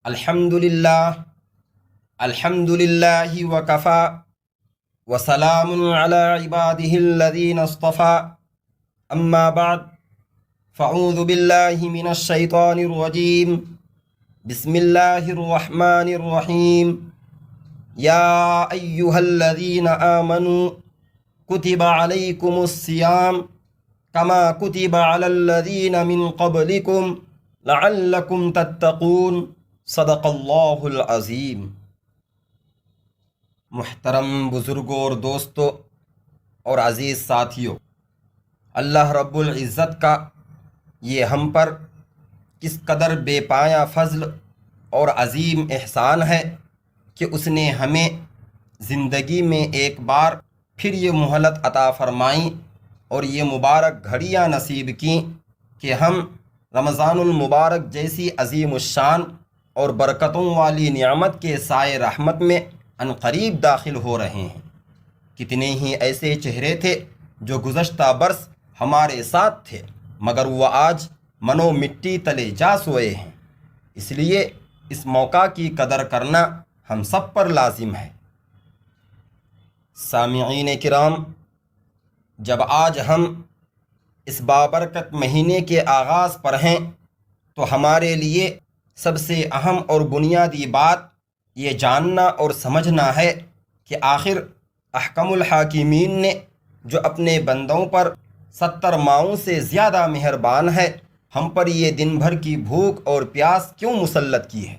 الحمد للہ وکفا وسلام علی عباده الذین اصطفى اما بعد فاعوذ باللہ من الشیطان الرجیم بسم اللہ الرحمن الرحیم یا ایہا الذین آمنوا کتب علیکم الصیام کما کتب علی الذین من قبلکم لعلکم تتقون صدق اللہ العظیم۔ محترم بزرگوں اور دوستوں اور عزیز ساتھیوں، اللہ رب العزت کا یہ ہم پر کس قدر بے پایہ فضل اور عظیم احسان ہے کہ اس نے ہمیں زندگی میں ایک بار پھر یہ مہلت عطا فرمائی اور یہ مبارک گھڑیاں نصیب کیں کہ ہم رمضان المبارک جیسی عظیم الشان اور برکتوں والی نعمت کے سائے رحمت میں عنقریب داخل ہو رہے ہیں۔ کتنے ہی ایسے چہرے تھے جو گزشتہ برس ہمارے ساتھ تھے مگر وہ آج منو مٹی تلے جا سوئے ہیں، اس لیے اس موقع کی قدر کرنا ہم سب پر لازم ہے۔ سامعین کرام، جب آج ہم اس بابرکت مہینے کے آغاز پر ہیں تو ہمارے لیے سب سے اہم اور بنیادی بات یہ جاننا اور سمجھنا ہے کہ آخر احکم الحاکمین نے جو اپنے بندوں پر 70 ماؤں سے زیادہ مہربان ہے، ہم پر یہ دن بھر کی بھوک اور پیاس کیوں مسلط کی ہے؟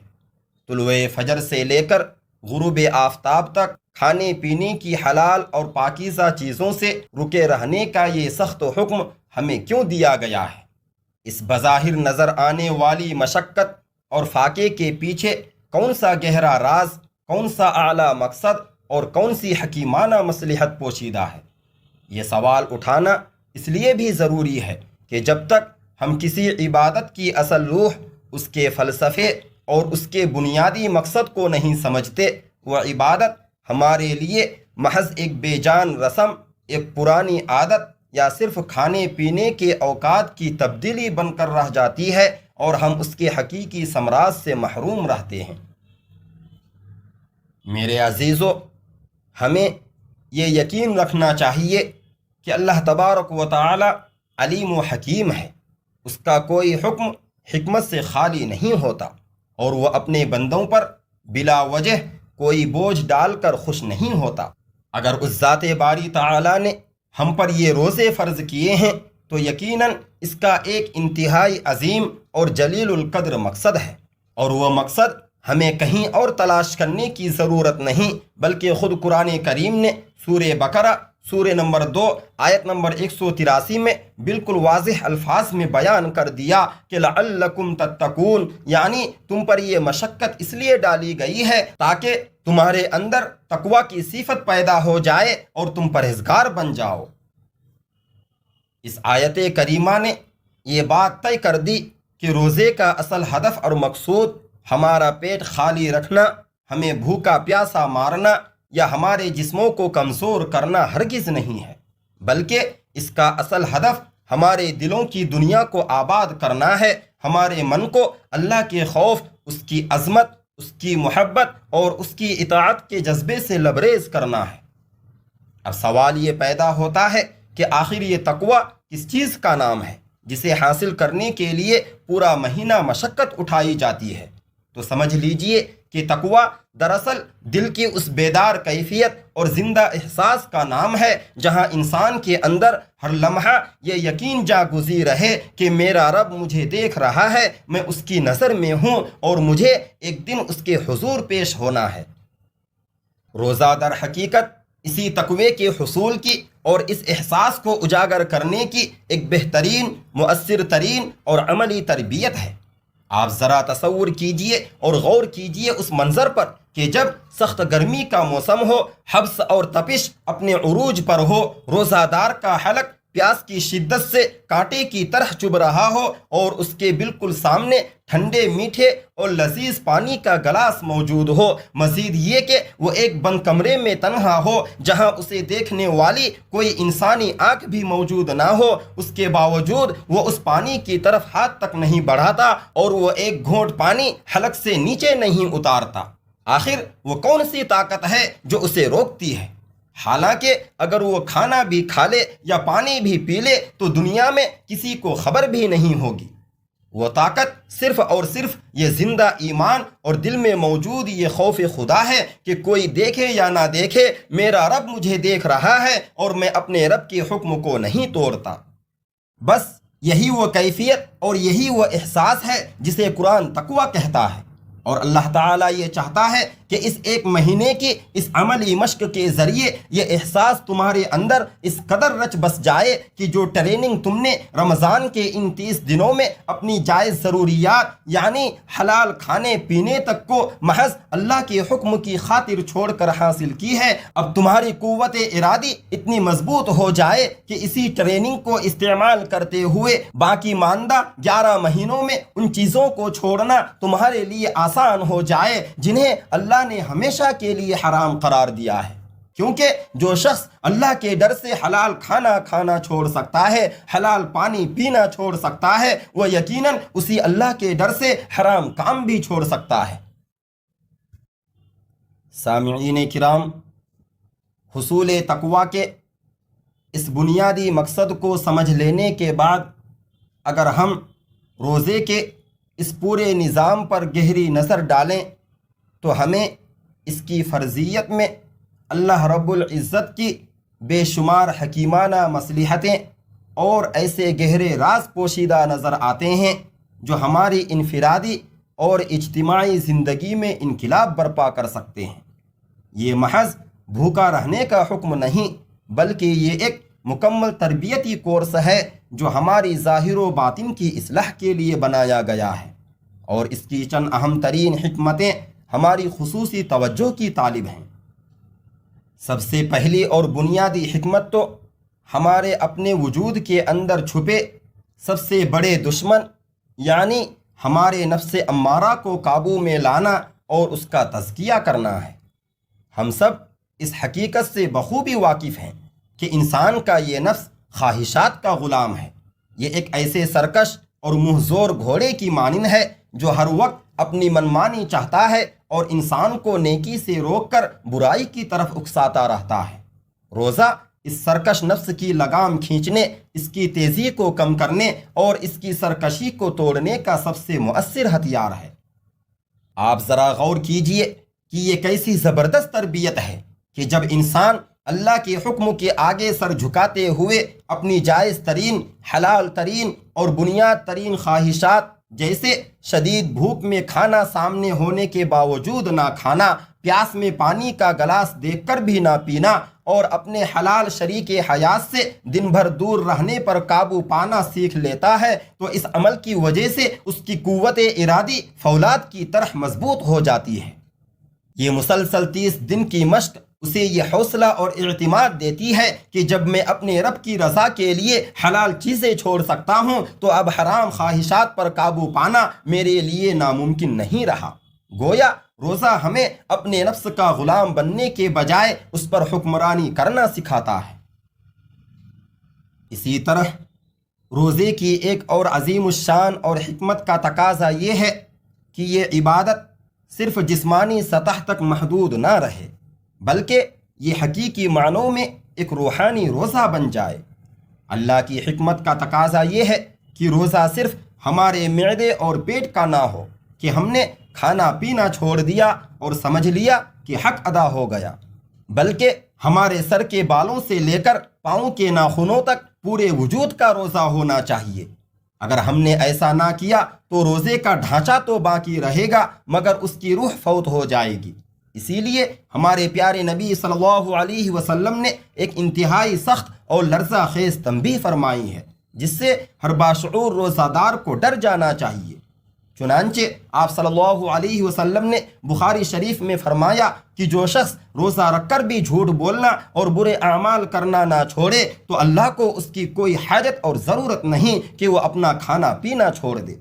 طلوع فجر سے لے کر غروب آفتاب تک کھانے پینے کی حلال اور پاکیزہ چیزوں سے رکے رہنے کا یہ سخت حکم ہمیں کیوں دیا گیا ہے؟ اس بظاہر نظر آنے والی مشقت اور فاقے کے پیچھے کون سا گہرا راز، کون سا اعلیٰ مقصد اور کون سی حکیمانہ مصلحت پوشیدہ ہے؟ یہ سوال اٹھانا اس لیے بھی ضروری ہے کہ جب تک ہم کسی عبادت کی اصل روح، اس کے فلسفے اور اس کے بنیادی مقصد کو نہیں سمجھتے، وہ عبادت ہمارے لیے محض ایک بے جان رسم، ایک پرانی عادت یا صرف کھانے پینے کے اوقات کی تبدیلی بن کر رہ جاتی ہے اور ہم اس کے حقیقی ثمرات سے محروم رہتے ہیں۔ میرے عزیزو، ہمیں یہ یقین رکھنا چاہیے کہ اللہ تبارک و تعالی علیم و حکیم ہے، اس کا کوئی حکم حکمت سے خالی نہیں ہوتا اور وہ اپنے بندوں پر بلا وجہ کوئی بوجھ ڈال کر خوش نہیں ہوتا۔ اگر اس ذات باری تعالی نے ہم پر یہ روزے فرض کیے ہیں تو یقیناً اس کا ایک انتہائی عظیم اور جلیل القدر مقصد ہے، اور وہ مقصد ہمیں کہیں اور تلاش کرنے کی ضرورت نہیں بلکہ خود قرآن کریم نے سورہ بقرہ سورہ نمبر 2 آیت نمبر 183 میں بالکل واضح الفاظ میں بیان کر دیا کہ لعلکم تتقون، یعنی تم پر یہ مشقت اس لیے ڈالی گئی ہے تاکہ تمہارے اندر تقوی کی صفت پیدا ہو جائے اور تم پرہیزگار بن جاؤ۔ اس آیت کریمہ نے یہ بات طے کر دی کہ روزے کا اصل ہدف اور مقصود ہمارا پیٹ خالی رکھنا، ہمیں بھوکا پیاسا مارنا یا ہمارے جسموں کو کمزور کرنا ہرگز نہیں ہے، بلکہ اس کا اصل ہدف ہمارے دلوں کی دنیا کو آباد کرنا ہے، ہمارے من کو اللہ کے خوف، اس کی عظمت، اس کی محبت اور اس کی اطاعت کے جذبے سے لبریز کرنا ہے۔ اب سوال یہ پیدا ہوتا ہے کہ آخر یہ تقوی کس چیز کا نام ہے جسے حاصل کرنے کے لیے پورا مہینہ مشقت اٹھائی جاتی ہے؟ تو سمجھ لیجئے کہ تقوی دراصل دل کی اس بیدار کیفیت اور زندہ احساس کا نام ہے جہاں انسان کے اندر ہر لمحہ یہ یقین جاگزی رہے کہ میرا رب مجھے دیکھ رہا ہے، میں اس کی نظر میں ہوں اور مجھے ایک دن اس کے حضور پیش ہونا ہے۔ روزہ در حقیقت اسی تقوی کے حصول کی اور اس احساس کو اجاگر کرنے کی ایک بہترین، مؤثر ترین اور عملی تربیت ہے۔ آپ ذرا تصور کیجئے اور غور کیجئے اس منظر پر کہ جب سخت گرمی کا موسم ہو، حبس اور تپش اپنے عروج پر ہو، روزہ دار کا حلق پیاس کی شدت سے کانٹے کی طرح چبھ رہا ہو اور اس کے بالکل سامنے ٹھنڈے میٹھے اور لذیذ پانی کا گلاس موجود ہو، مزید یہ کہ وہ ایک بند کمرے میں تنہا ہو جہاں اسے دیکھنے والی کوئی انسانی آنکھ بھی موجود نہ ہو، اس کے باوجود وہ اس پانی کی طرف ہاتھ تک نہیں بڑھاتا اور وہ ایک گھونٹ پانی حلق سے نیچے نہیں اتارتا۔ آخر وہ کون سی طاقت ہے جو اسے روکتی ہے؟ حالانکہ اگر وہ کھانا بھی کھا لے یا پانی بھی پی لے تو دنیا میں کسی کو خبر بھی نہیں ہوگی۔ وہ طاقت صرف اور صرف یہ زندہ ایمان اور دل میں موجود یہ خوف خدا ہے کہ کوئی دیکھے یا نہ دیکھے، میرا رب مجھے دیکھ رہا ہے اور میں اپنے رب کے حکم کو نہیں توڑتا۔ بس یہی وہ کیفیت اور یہی وہ احساس ہے جسے قرآن تقویٰ کہتا ہے، اور اللہ تعالیٰ یہ چاہتا ہے کہ اس ایک مہینے کی اس عملی مشق کے ذریعے یہ احساس تمہارے اندر اس قدر رچ بس جائے کہ جو ٹریننگ تم نے رمضان کے ان 30 دنوں میں اپنی جائز ضروریات یعنی حلال کھانے پینے تک کو محض اللہ کے حکم کی خاطر چھوڑ کر حاصل کی ہے، اب تمہاری قوت ارادی اتنی مضبوط ہو جائے کہ اسی ٹریننگ کو استعمال کرتے ہوئے باقی ماندہ 11 مہینوں میں ان چیزوں کو چھوڑنا تمہارے لیے آسان ہو جائے جنہیں اللہ نے ہمیشہ کے لیے حرام قرار دیا ہے، کیونکہ جو شخص اللہ کے ڈر سے حلال کھانا کھانا چھوڑ سکتا ہے، حلال پانی پینا چھوڑ سکتا ہے، وہ یقیناً اسی اللہ کے ڈر سے حرام کام بھی چھوڑ سکتا ہے۔ سامعین کرام، حصول تقویٰ کے اس بنیادی مقصد کو سمجھ لینے کے بعد اگر ہم روزے کے اس پورے نظام پر گہری نظر ڈالیں تو ہمیں اس کی فرضیت میں اللہ رب العزت کی بے شمار حکیمانہ مصلحتیں اور ایسے گہرے راز پوشیدہ نظر آتے ہیں جو ہماری انفرادی اور اجتماعی زندگی میں انقلاب برپا کر سکتے ہیں۔ یہ محض بھوکا رہنے کا حکم نہیں بلکہ یہ ایک مکمل تربیتی کورس ہے جو ہماری ظاہر و باطن کی اصلاح کے لیے بنایا گیا ہے، اور اس کی چند اہم ترین حکمتیں ہماری خصوصی توجہ کی طالب ہیں۔ سب سے پہلی اور بنیادی حکمت تو ہمارے اپنے وجود کے اندر چھپے سب سے بڑے دشمن یعنی ہمارے نفس امارہ کو قابو میں لانا اور اس کا تزکیہ کرنا ہے۔ ہم سب اس حقیقت سے بخوبی واقف ہیں کہ انسان کا یہ نفس خواہشات کا غلام ہے۔ یہ ایک ایسے سرکش اور منہ زور گھوڑے کی مانند ہے جو ہر وقت اپنی منمانی چاہتا ہے اور انسان کو نیکی سے روک کر برائی کی طرف اکساتا رہتا ہے۔ روزہ اس سرکش نفس کی لگام کھینچنے، اس کی تیزی کو کم کرنے اور اس کی سرکشی کو توڑنے کا سب سے مؤثر ہتھیار ہے۔ آپ ذرا غور کیجئے کہ یہ کیسی زبردست تربیت ہے کہ جب انسان اللہ کے حکم کے آگے سر جھکاتے ہوئے اپنی جائز ترین، حلال ترین اور بنیاد ترین خواہشات جیسے شدید بھوک میں کھانا سامنے ہونے کے باوجود نہ کھانا، پیاس میں پانی کا گلاس دیکھ کر بھی نہ پینا اور اپنے حلال شریک حیات سے دن بھر دور رہنے پر قابو پانا سیکھ لیتا ہے تو اس عمل کی وجہ سے اس کی قوت ارادی فولاد کی طرح مضبوط ہو جاتی ہے۔ یہ مسلسل 30 دن کی مشق اسے یہ حوصلہ اور اعتماد دیتی ہے کہ جب میں اپنے رب کی رضا کے لیے حلال چیزیں چھوڑ سکتا ہوں تو اب حرام خواہشات پر قابو پانا میرے لیے ناممکن نہیں رہا۔ گویا روزہ ہمیں اپنے نفس کا غلام بننے کے بجائے اس پر حکمرانی کرنا سکھاتا ہے۔ اسی طرح روزے کی ایک اور عظیم الشان اور حکمت کا تقاضا یہ ہے کہ یہ عبادت صرف جسمانی سطح تک محدود نہ رہے بلکہ یہ حقیقی معنوں میں ایک روحانی روزہ بن جائے۔ اللہ کی حکمت کا تقاضا یہ ہے کہ روزہ صرف ہمارے معدے اور پیٹ کا نہ ہو کہ ہم نے کھانا پینا چھوڑ دیا اور سمجھ لیا کہ حق ادا ہو گیا، بلکہ ہمارے سر کے بالوں سے لے کر پاؤں کے ناخنوں تک پورے وجود کا روزہ ہونا چاہیے۔ اگر ہم نے ایسا نہ کیا تو روزے کا ڈھانچہ تو باقی رہے گا مگر اس کی روح فوت ہو جائے گی۔ اسی لیے ہمارے پیارے نبی صلی اللہ علیہ وسلم نے ایک انتہائی سخت اور لرزہ خیز تنبیہ فرمائی ہے جس سے ہر باشعور روزہ دار کو ڈر جانا چاہیے۔ چنانچہ آپ صلی اللہ علیہ وسلم نے بخاری شریف میں فرمایا کہ جو شخص روزہ رکھ کر بھی جھوٹ بولنا اور برے اعمال کرنا نہ چھوڑے تو اللہ کو اس کی کوئی حاجت اور ضرورت نہیں کہ وہ اپنا کھانا پینا چھوڑ دے۔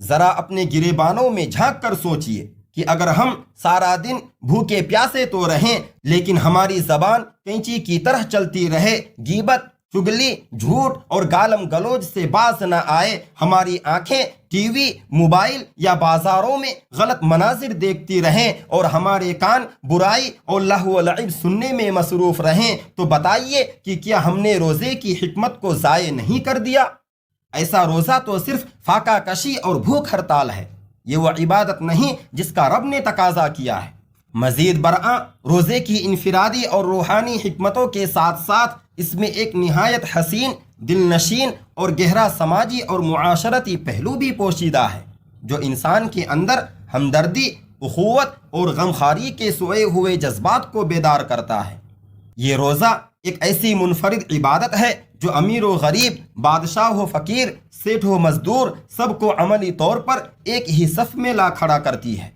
ذرا اپنے گریبانوں میں جھانک کر سوچئے کہ اگر ہم سارا دن بھوکے پیاسے تو رہیں لیکن ہماری زبان کینچی کی طرح چلتی رہے، غیبت، چگلی، جھوٹ اور گالم گلوچ سے باز نہ آئے، ہماری آنکھیں ٹی وی، موبائل یا بازاروں میں غلط مناظر دیکھتی رہیں اور ہمارے کان برائی اور لہو و لعب سننے میں مصروف رہیں، تو بتائیے کہ کیا ہم نے روزے کی حکمت کو ضائع نہیں کر دیا؟ ایسا روزہ تو صرف فاقہ کشی اور بھوک ہڑتال ہے، یہ وہ عبادت نہیں جس کا رب نے تقاضا کیا ہے۔ مزید برآں روزے کی انفرادی اور روحانی حکمتوں کے ساتھ ساتھ اس میں ایک نہایت حسین، دل نشین اور گہرا سماجی اور معاشرتی پہلو بھی پوشیدہ ہے، جو انسان کے اندر ہمدردی، اخوت اور غمخواری کے سوئے ہوئے جذبات کو بیدار کرتا ہے۔ یہ روزہ ایک ایسی منفرد عبادت ہے جو امیر و غریب، بادشاہ و فقیر، سیٹھ و مزدور سب کو عملی طور پر ایک ہی صف میں لا کھڑا کرتی ہے۔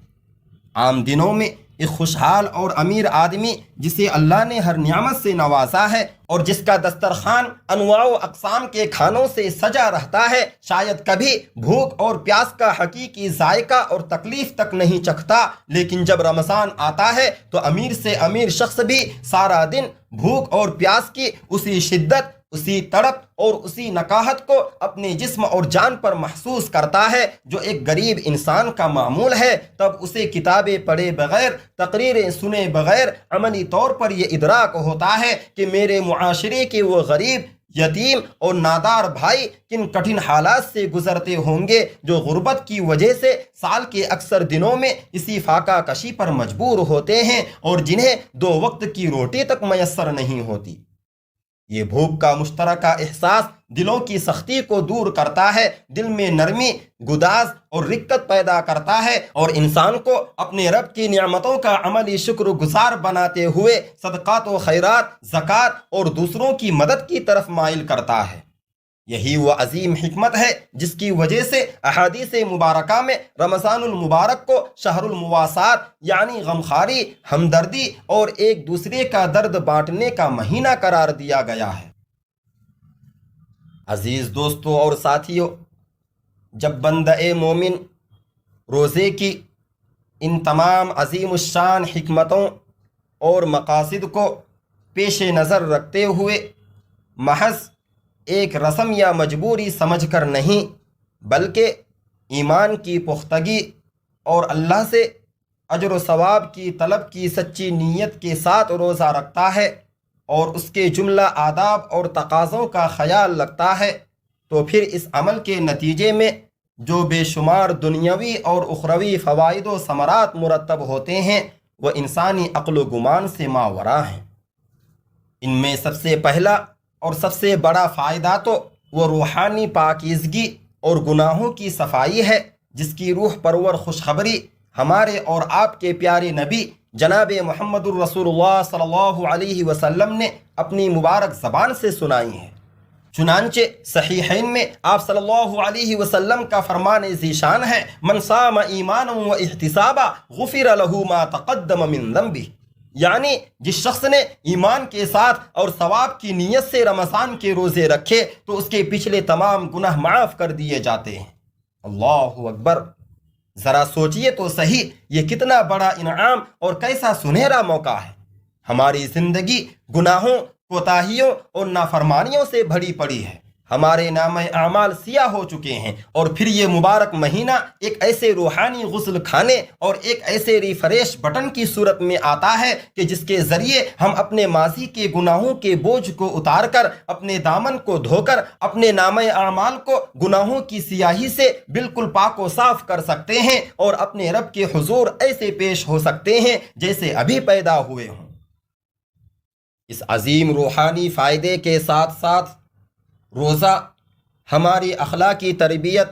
عام دنوں میں ایک خوشحال اور امیر آدمی جسے اللہ نے ہر نعمت سے نوازا ہے اور جس کا دسترخوان انواع و اقسام کے کھانوں سے سجا رہتا ہے، شاید کبھی بھوک اور پیاس کا حقیقی ذائقہ اور تکلیف تک نہیں چکھتا، لیکن جب رمضان آتا ہے تو امیر سے امیر شخص بھی سارا دن بھوک اور پیاس کی اسی شدت، اسی تڑپ اور اسی نکاہت کو اپنے جسم اور جان پر محسوس کرتا ہے جو ایک غریب انسان کا معمول ہے۔ تب اسے کتابیں پڑھے بغیر، تقریریں سنے بغیر عملی طور پر یہ ادراک ہوتا ہے کہ میرے معاشرے کے وہ غریب، یتیم اور نادار بھائی کن کٹھن حالات سے گزرتے ہوں گے، جو غربت کی وجہ سے سال کے اکثر دنوں میں اسی فاقہ کشی پر مجبور ہوتے ہیں اور جنہیں 2 وقت کی روٹی تک میسر نہیں ہوتی۔ یہ بھوک کا مشترکہ احساس دلوں کی سختی کو دور کرتا ہے، دل میں نرمی، گداز اور رقت پیدا کرتا ہے اور انسان کو اپنے رب کی نعمتوں کا عملی شکر گزار بناتے ہوئے صدقات و خیرات، زکوٰۃ اور دوسروں کی مدد کی طرف مائل کرتا ہے۔ یہی وہ عظیم حکمت ہے جس کی وجہ سے احادیث مبارکہ میں رمضان المبارک کو شہر المواسات یعنی غمخواری، ہمدردی اور ایک دوسرے کا درد بانٹنے کا مہینہ قرار دیا گیا ہے۔ عزیز دوستو اور ساتھیو، جب بندہ مومن روزے کی ان تمام عظیم الشان حکمتوں اور مقاصد کو پیش نظر رکھتے ہوئے محض ایک رسم یا مجبوری سمجھ کر نہیں، بلکہ ایمان کی پختگی اور اللہ سے اجر و ثواب کی طلب کی سچی نیت کے ساتھ روزہ رکھتا ہے اور اس کے جملہ آداب اور تقاضوں کا خیال رکھتا ہے، تو پھر اس عمل کے نتیجے میں جو بے شمار دنیاوی اور اخروی فوائد و ثمرات مرتب ہوتے ہیں وہ انسانی عقل و گمان سے ماوراء ہیں۔ ان میں سب سے پہلا اور سب سے بڑا فائدہ تو وہ روحانی پاکیزگی اور گناہوں کی صفائی ہے جس کی روح پرور خوشخبری ہمارے اور آپ کے پیارے نبی جناب محمد الرسول اللہ صلی اللہ علیہ وسلم نے اپنی مبارک زبان سے سنائی ہے۔ چنانچہ صحیحین میں آپ صلی اللہ علیہ وسلم کا فرمان ذیشان ہے، من صام ایمانا و احتسابا غفر له ما تقدم من ذنبہ، یعنی جس شخص نے ایمان کے ساتھ اور ثواب کی نیت سے رمضان کے روزے رکھے تو اس کے پچھلے تمام گناہ معاف کر دیے جاتے ہیں۔ اللہ اکبر! ذرا سوچئے تو صحیح، یہ کتنا بڑا انعام اور کیسا سنہرا موقع ہے۔ ہماری زندگی گناہوں، کوتاہیوں اور نافرمانیوں سے بھری پڑی ہے، ہمارے نامہ اعمال سیاہ ہو چکے ہیں، اور پھر یہ مبارک مہینہ ایک ایسے روحانی غسل کھانے اور ایک ایسے ریفریش بٹن کی صورت میں آتا ہے کہ جس کے ذریعے ہم اپنے ماضی کے گناہوں کے بوجھ کو اتار کر، اپنے دامن کو دھو کر، اپنے نامہ اعمال کو گناہوں کی سیاہی سے بالکل پاک و صاف کر سکتے ہیں اور اپنے رب کے حضور ایسے پیش ہو سکتے ہیں جیسے ابھی پیدا ہوئے ہوں۔ اس عظیم روحانی فائدے کے ساتھ ساتھ روزہ ہماری اخلاقی تربیت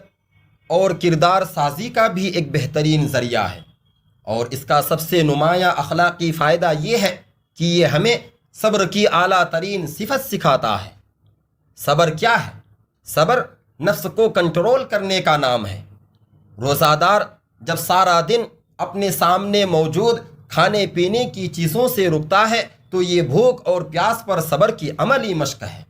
اور کردار سازی کا بھی ایک بہترین ذریعہ ہے، اور اس کا سب سے نمایاں اخلاقی فائدہ یہ ہے کہ یہ ہمیں صبر کی اعلیٰ ترین صفت سکھاتا ہے۔ صبر کیا ہے؟ صبر نفس کو کنٹرول کرنے کا نام ہے۔ روزہ دار جب سارا دن اپنے سامنے موجود کھانے پینے کی چیزوں سے رکتا ہے تو یہ بھوک اور پیاس پر صبر کی عملی مشق ہے۔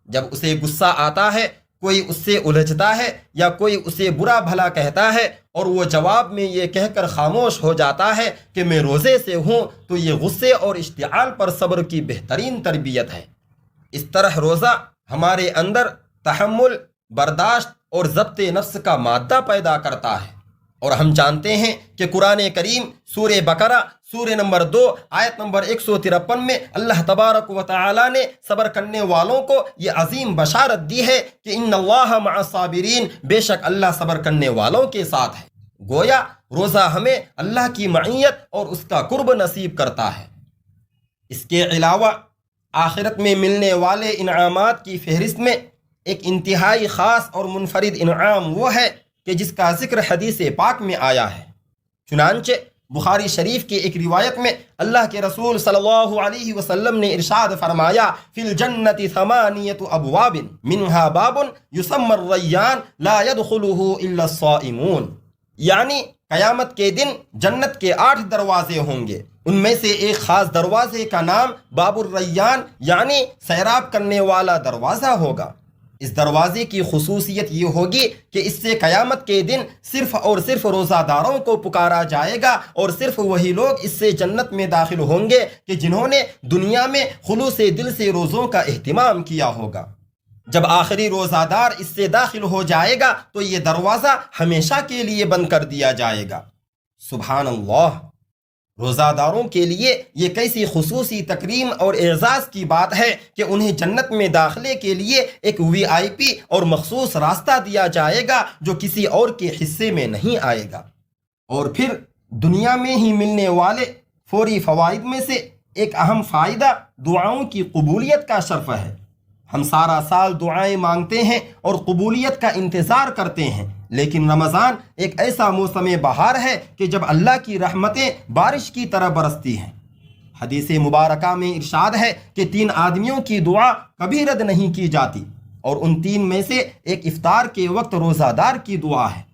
جب اسے غصہ آتا ہے، کوئی اس سے الجھتا ہے یا کوئی اسے برا بھلا کہتا ہے اور وہ جواب میں یہ کہہ کر خاموش ہو جاتا ہے کہ میں روزے سے ہوں، تو یہ غصے اور اشتعال پر صبر کی بہترین تربیت ہے۔ اس طرح روزہ ہمارے اندر تحمل، برداشت اور ضبط نفس کا مادہ پیدا کرتا ہے، اور ہم جانتے ہیں کہ قرآن کریم سورہ بقرہ سورہ نمبر 2 آیت نمبر 153 میں اللہ تبارک و تعالی نے صبر کرنے والوں کو یہ عظیم بشارت دی ہے کہ ان اللہ مع الصابرین، بے شک اللہ صبر کرنے والوں کے ساتھ ہے۔ گویا روزہ ہمیں اللہ کی معیت اور اس کا قرب نصیب کرتا ہے۔ اس کے علاوہ آخرت میں ملنے والے انعامات کی فہرست میں ایک انتہائی خاص اور منفرد انعام وہ ہے کہ جس کا ذکر حدیث پاک میں آیا ہے۔ چنانچہ بخاری شریف کی ایک روایت میں اللہ کے رسول صلی اللہ علیہ وسلم نے ارشاد فرمایا، فی الجنت ثمانیۃ ابواب منہا باب یسمى الریان لا يدخلہ الا الصائمون، یعنی قیامت کے دن جنت کے 8 دروازے ہوں گے، ان میں سے ایک خاص دروازے کا نام باب الریان یعنی سیراب کرنے والا دروازہ ہوگا۔ اس دروازے کی خصوصیت یہ ہوگی کہ اس سے قیامت کے دن صرف اور صرف روزہ داروں کو پکارا جائے گا، اور صرف وہی لوگ اس سے جنت میں داخل ہوں گے کہ جنہوں نے دنیا میں خلوص دل سے روزوں کا اہتمام کیا ہوگا۔ جب آخری روزہ دار اس سے داخل ہو جائے گا تو یہ دروازہ ہمیشہ کے لیے بند کر دیا جائے گا۔ سبحان اللہ! روزہ داروں کے لیے یہ کیسی خصوصی تکریم اور اعزاز کی بات ہے کہ انہیں جنت میں داخلے کے لیے ایک VIP اور مخصوص راستہ دیا جائے گا جو کسی اور کے حصے میں نہیں آئے گا۔ اور پھر دنیا میں ہی ملنے والے فوری فوائد میں سے ایک اہم فائدہ دعاؤں کی قبولیت کا شرف ہے۔ ہم سارا سال دعائیں مانگتے ہیں اور قبولیت کا انتظار کرتے ہیں، لیکن رمضان ایک ایسا موسم بہار ہے کہ جب اللہ کی رحمتیں بارش کی طرح برستی ہیں۔ حدیث مبارکہ میں ارشاد ہے کہ 3 آدمیوں کی دعا کبھی رد نہیں کی جاتی، اور ان 3 میں سے ایک افطار کے وقت روزہ دار کی دعا ہے۔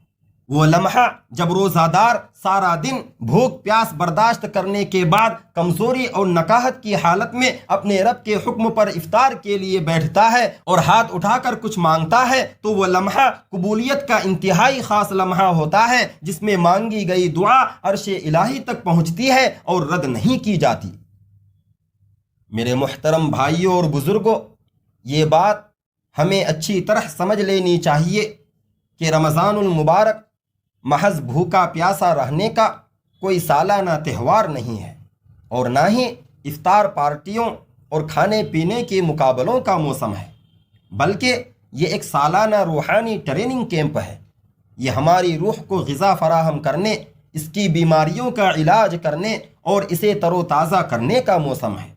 وہ لمحہ جب روزہ دار سارا دن بھوک پیاس برداشت کرنے کے بعد کمزوری اور نکاہت کی حالت میں اپنے رب کے حکم پر افطار کے لیے بیٹھتا ہے اور ہاتھ اٹھا کر کچھ مانگتا ہے، تو وہ لمحہ قبولیت کا انتہائی خاص لمحہ ہوتا ہے، جس میں مانگی گئی دعا عرش الہی تک پہنچتی ہے اور رد نہیں کی جاتی۔ میرے محترم بھائیوں اور بزرگوں، یہ بات ہمیں اچھی طرح سمجھ لینی چاہیے کہ رمضان المبارک محض بھوکا پیاسا رہنے کا کوئی سالانہ تہوار نہیں ہے، اور نہ ہی افطار پارٹیوں اور کھانے پینے کے مقابلوں کا موسم ہے، بلکہ یہ ایک سالانہ روحانی ٹریننگ کیمپ ہے۔ یہ ہماری روح کو غذا فراہم کرنے، اس کی بیماریوں کا علاج کرنے اور اسے تر و تازہ کرنے کا موسم ہے۔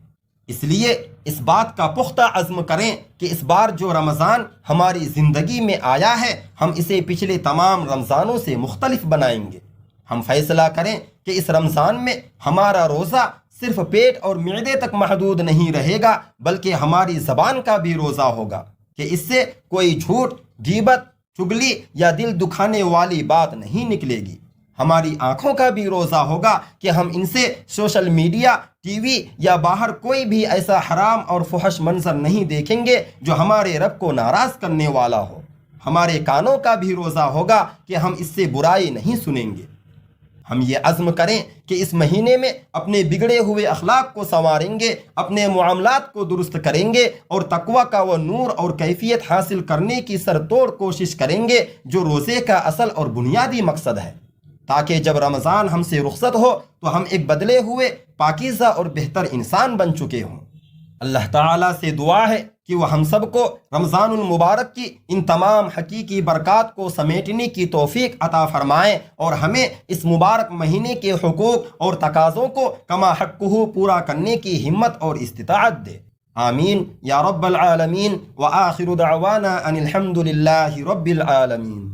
اس لیے اس بات کا پختہ عزم کریں کہ اس بار جو رمضان ہماری زندگی میں آیا ہے، ہم اسے پچھلے تمام رمضانوں سے مختلف بنائیں گے۔ ہم فیصلہ کریں کہ اس رمضان میں ہمارا روزہ صرف پیٹ اور معدے تک محدود نہیں رہے گا، بلکہ ہماری زبان کا بھی روزہ ہوگا کہ اس سے کوئی جھوٹ، غیبت، چگلی یا دل دکھانے والی بات نہیں نکلے گی۔ ہماری آنکھوں کا بھی روزہ ہوگا کہ ہم ان سے سوشل میڈیا، ٹی وی یا باہر کوئی بھی ایسا حرام اور فحش منظر نہیں دیکھیں گے جو ہمارے رب کو ناراض کرنے والا ہو۔ ہمارے کانوں کا بھی روزہ ہوگا کہ ہم اس سے برائی نہیں سنیں گے۔ ہم یہ عزم کریں کہ اس مہینے میں اپنے بگڑے ہوئے اخلاق کو سنواریں گے، اپنے معاملات کو درست کریں گے اور تقویٰ کا وہ نور اور کیفیت حاصل کرنے کی سر توڑ کوشش کریں گے جو روزے کا اصل اور بنیادی مقصد ہے، تاکہ جب رمضان ہم سے رخصت ہو تو ہم ایک بدلے ہوئے پاکیزہ اور بہتر انسان بن چکے ہوں۔ اللہ تعالیٰ سے دعا ہے کہ وہ ہم سب کو رمضان المبارک کی ان تمام حقیقی برکات کو سمیٹنے کی توفیق عطا فرمائیں اور ہمیں اس مبارک مہینے کے حقوق اور تقاضوں کو کما حقہ پورا کرنے کی ہمت اور استطاعت دے۔ آمین یا رب العالمین، وآخر دعوانا ان الحمد للہ رب العالمین۔